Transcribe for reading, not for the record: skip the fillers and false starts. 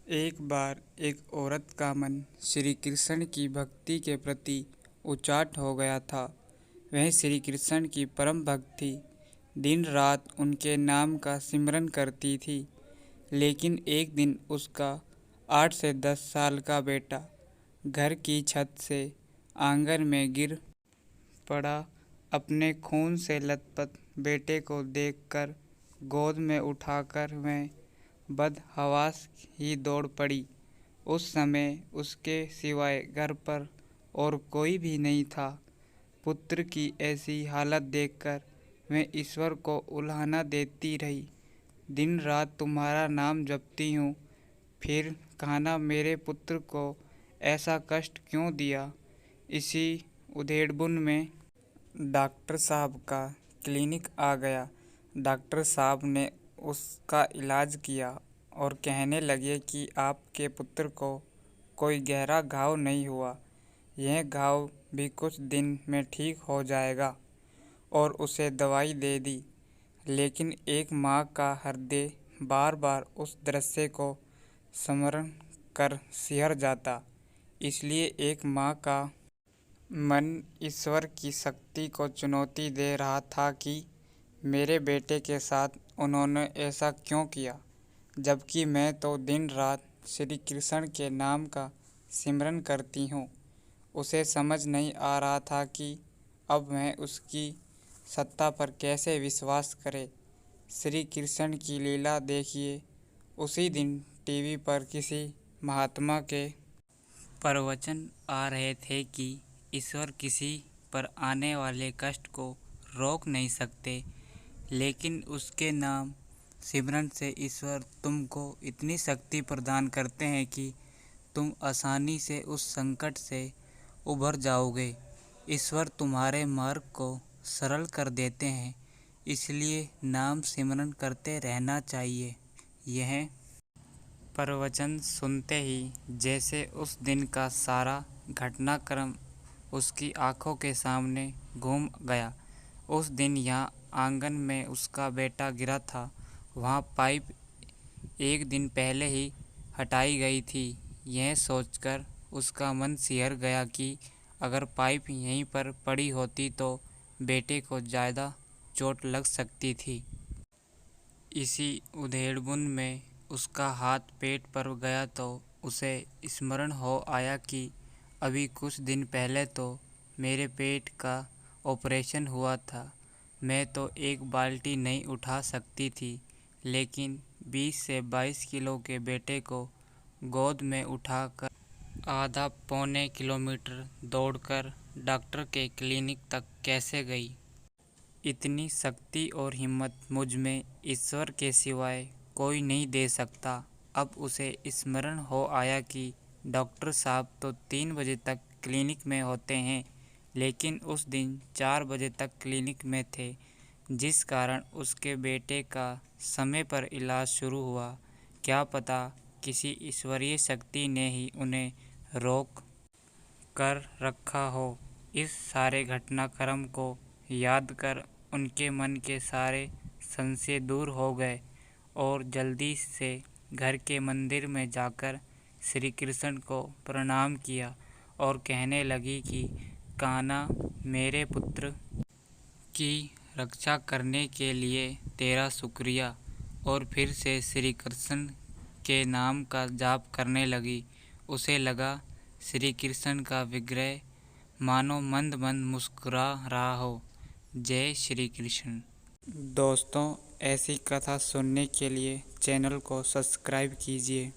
एक बार एक औरत का मन श्री कृष्ण की भक्ति के प्रति उचाट हो गया था। वह श्री कृष्ण की परम भक्त थी, दिन रात उनके नाम का सिमरन करती थी। लेकिन एक दिन उसका 8 से 10 साल का बेटा घर की छत से आंगन में गिर पड़ा। अपने खून से लथपथ बेटे को देखकर गोद में उठाकर वह बदहवास ही दौड़ पड़ी। उस समय उसके सिवाय घर पर और कोई भी नहीं था। पुत्र की ऐसी हालत देखकर मैं ईश्वर को उल्हाना देती रही। दिन रात तुम्हारा नाम जपती हूँ, फिर कहना मेरे पुत्र को ऐसा कष्ट क्यों दिया। इसी उधेड़बुन में डॉक्टर साहब का क्लिनिक आ गया। डॉक्टर साहब ने उसका इलाज किया और कहने लगे कि आपके पुत्र को कोई गहरा घाव नहीं हुआ, यह घाव भी कुछ दिन में ठीक हो जाएगा, और उसे दवाई दे दी। लेकिन एक माँ का हृदय बार बार उस दृश्य को स्मरण कर सिहर जाता। इसलिए एक माँ का मन ईश्वर की शक्ति को चुनौती दे रहा था कि मेरे बेटे के साथ उन्होंने ऐसा क्यों किया, जबकि मैं तो दिन रात श्री कृष्ण के नाम का सिमरन करती हूँ। उसे समझ नहीं आ रहा था कि अब वह उसकी सत्ता पर कैसे विश्वास करे। श्री कृष्ण की लीला देखिए। उसी दिन टीवी पर किसी महात्मा के प्रवचन आ रहे थे कि ईश्वर किसी पर आने वाले कष्ट को रोक नहीं सकते, लेकिन उसके नाम सिमरन से ईश्वर तुमको इतनी शक्ति प्रदान करते हैं कि तुम आसानी से उस संकट से उभर जाओगे। ईश्वर तुम्हारे मार्ग को सरल कर देते हैं, इसलिए नाम सिमरन करते रहना चाहिए। यह प्रवचन सुनते ही जैसे उस दिन का सारा घटनाक्रम उसकी आंखों के सामने घूम गया। उस दिन यहाँ आंगन में उसका बेटा गिरा था। वहाँ पाइप एक दिन पहले ही हटाई गई थी। यह सोचकर उसका मन सिहर गया कि अगर पाइप यहीं पर पड़ी होती तो बेटे को ज़्यादा चोट लग सकती थी। इसी उधेड़बुन में उसका हाथ पेट पर गया तो उसे स्मरण हो आया कि अभी कुछ दिन पहले तो मेरे पेट का ऑपरेशन हुआ था। मैं तो एक बाल्टी नहीं उठा सकती थी, लेकिन 20 से 22 किलो के बेटे को गोद में उठाकर आधा पौने किलोमीटर दौड़कर डॉक्टर के क्लिनिक तक कैसे गई। इतनी शक्ति और हिम्मत मुझ में ईश्वर के सिवाय कोई नहीं दे सकता। अब उसे स्मरण हो आया कि डॉक्टर साहब तो 3 बजे तक क्लिनिक में होते हैं, लेकिन उस दिन 4 बजे तक क्लिनिक में थे, जिस कारण उसके बेटे का समय पर इलाज शुरू हुआ। क्या पता किसी ईश्वरीय शक्ति ने ही उन्हें रोक कर रखा हो। इस सारे घटनाक्रम को याद कर उनके मन के सारे संशय दूर हो गए और जल्दी से घर के मंदिर में जाकर श्री कृष्ण को प्रणाम किया और कहने लगी कि कान्हा, मेरे पुत्र की रक्षा करने के लिए तेरा शुक्रिया। और फिर से श्री कृष्ण के नाम का जाप करने लगी। उसे लगा श्री कृष्ण का विग्रह मानो मंद मंद मुस्कुरा रहा हो। जय श्री कृष्ण। दोस्तों, ऐसी कथा सुनने के लिए चैनल को सब्सक्राइब कीजिए।